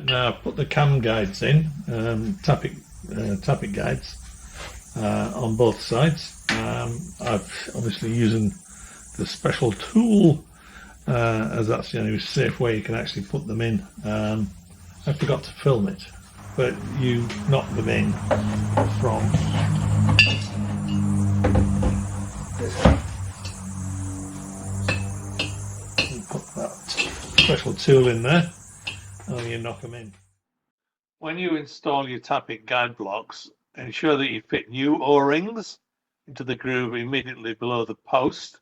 Now I've put the cam guides in, tappet guides on both sides. I've obviously using the special tool as that's the only safe way you can actually put them in. I forgot to film it, but you knock them in from this. You put that special tool in there and you knock them in. When you install your Tappet guide blocks, ensure that you fit new O-rings into the groove immediately below the post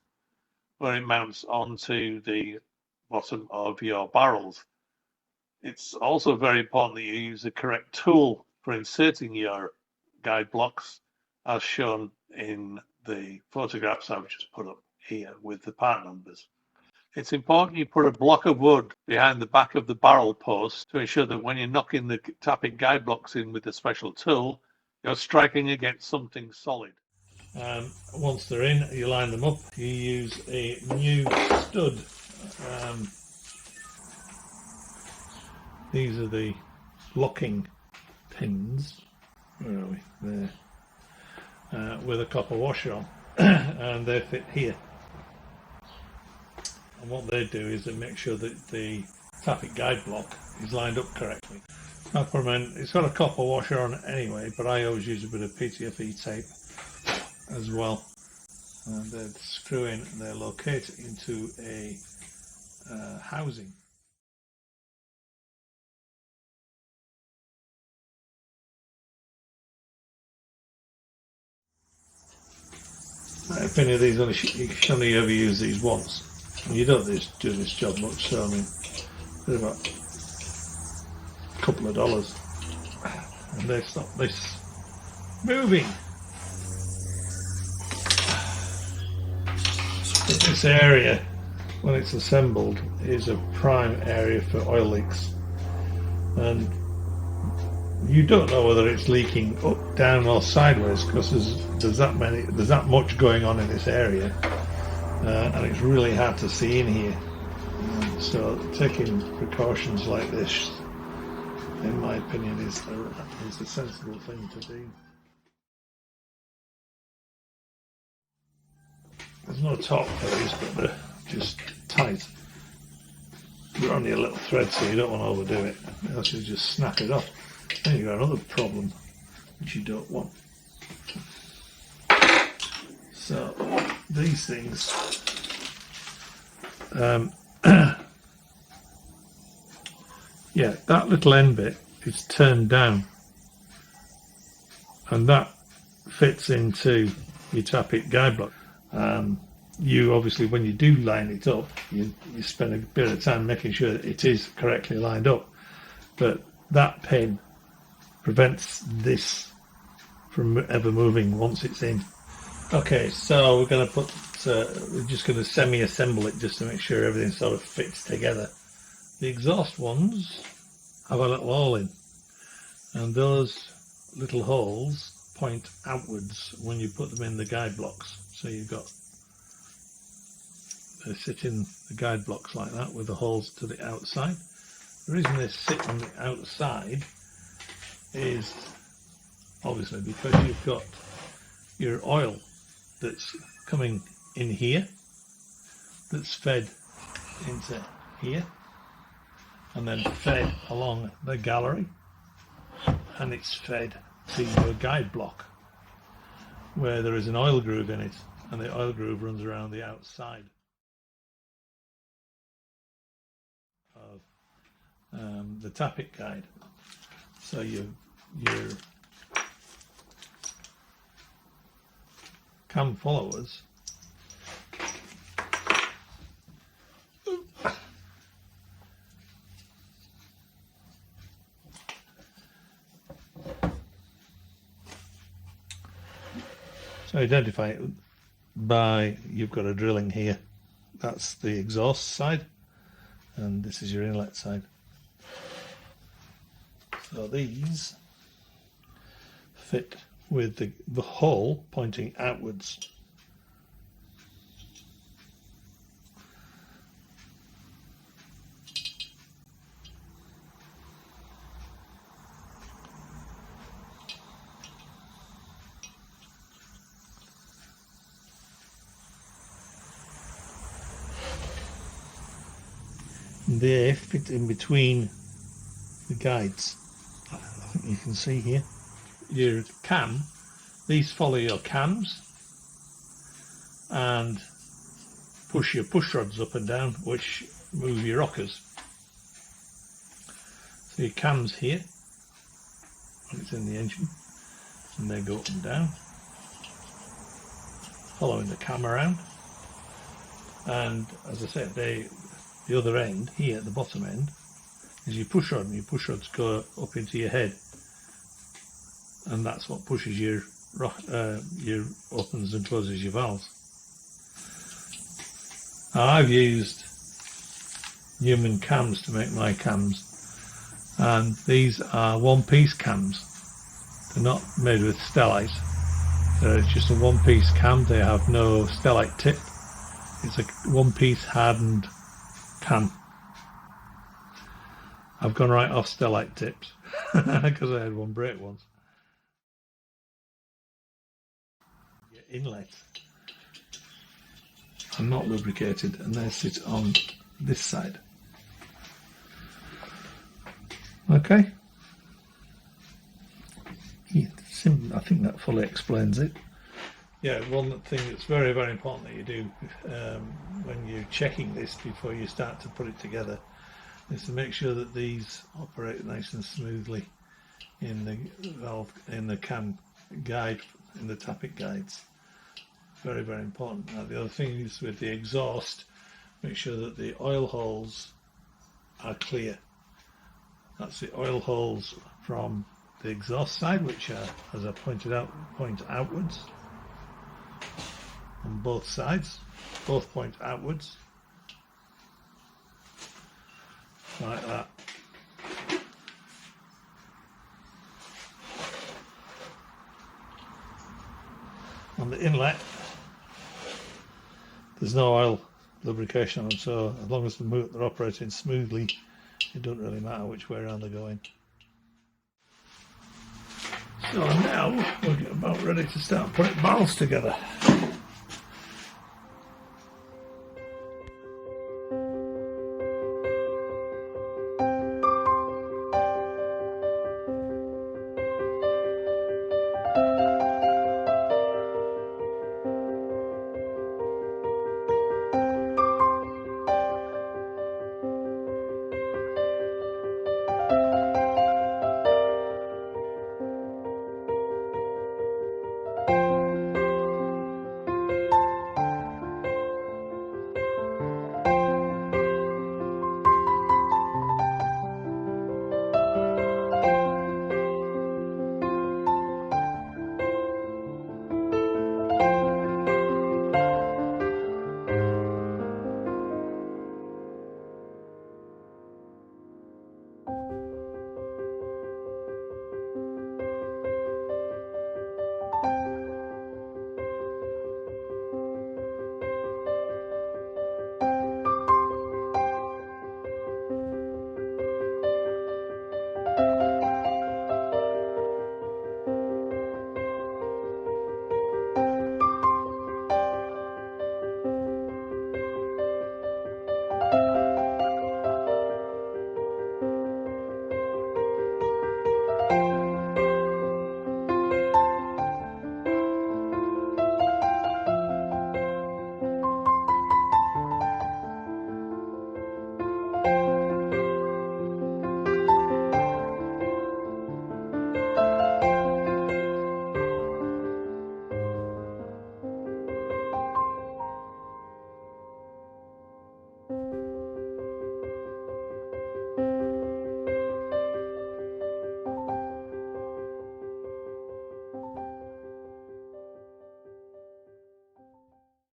where it mounts onto the bottom of your barrels. It's also very important that you use the correct tool for inserting your guide blocks as shown in the photographs I've just put up here with the part numbers. It's important you put a block of wood behind the back of the barrel post to ensure that when you're knocking the Tappet guide blocks in with the special tool, you're striking against something solid. Once they're in, you line them up. You use a new stud. These are the locking pins. Where are we? There. With a copper washer on, and they fit here. And what they do is they make sure that the Tappet guide block is lined up correctly. I put them in. It's got a copper washer on it anyway, but I always use a bit of PTFE tape as well. And they screw in and they locate into a housing. My opinion, these only you can only ever use these once. And you don't do this job much, so I mean, they're about a couple of dollars, and they stop this moving. But this area, when it's assembled, is a prime area for oil leaks, and you don't know whether it's leaking up, down, or sideways because there's that much going on in this area, and it's really hard to see in here. So taking precautions like this, in my opinion, is a sensible thing to do. There's no top for these, but they're just tight. They're only a little thread, so you don't want to overdo it, else you just snap it off. Then you've got another problem which you don't want. So these things, yeah, that little end bit is turned down, and that fits into your Tappet guide block. You obviously, when you do line it up, you spend a bit of time making sure that it is correctly lined up, but that pin prevents this from ever moving once it's in. Okay, so we're going to we're just going to semi-assemble it just to make sure everything sort of fits together. The exhaust ones have a little hole in, and those little holes point outwards when you put them in the guide blocks. So they sit in the guide blocks like that with the holes to the outside. The reason they sit on the outside is obviously because you've got your oil that's coming in here, that's fed into here, and then fed along the gallery, and it's fed to your guide block where there is an oil groove in it, and the oil groove runs around the outside of the Tappet guide. So your cam followers so identify it by, you've got a drilling here, that's the exhaust side, and this is your inlet side. So these fit with the hole pointing outwards. and they fit in between the guides. I think you can see here your cam, these follow your cams and push your push rods up and down, which move your rockers. So your cam's here when it's in the engine, and they go up and down, following the cam around. And as I said, the other end here, the bottom end, is your push rod, and your push rods go up into your head, and that's what pushes your opens and closes your valves. Now, I've used Newman cams to make my cams, and these are one-piece cams. They're not made with stellite. They're just a one-piece cam. They have no stellite tip. It's a one-piece hardened cam. I've gone right off stellite tips because I had one break once. Your inlets are not lubricated, and they sit on this side. Okay. I think that fully explains it. Yeah, one thing that's very, very important that you do when you're checking this before you start to put it together is to make sure that these operate nice and smoothly in the valve, in the cam guide, in the tappet guides. Very, very important. Now, the other thing is with the exhaust, make sure that the oil holes are clear. That's the oil holes from the exhaust side, which are, as I pointed out, point outwards on both sides. Both point outwards, like that. On the inlet, there's no oil lubrication on them, so as long as they're operating smoothly, it doesn't really matter which way around they're going. So now we're about ready to start putting barrels together.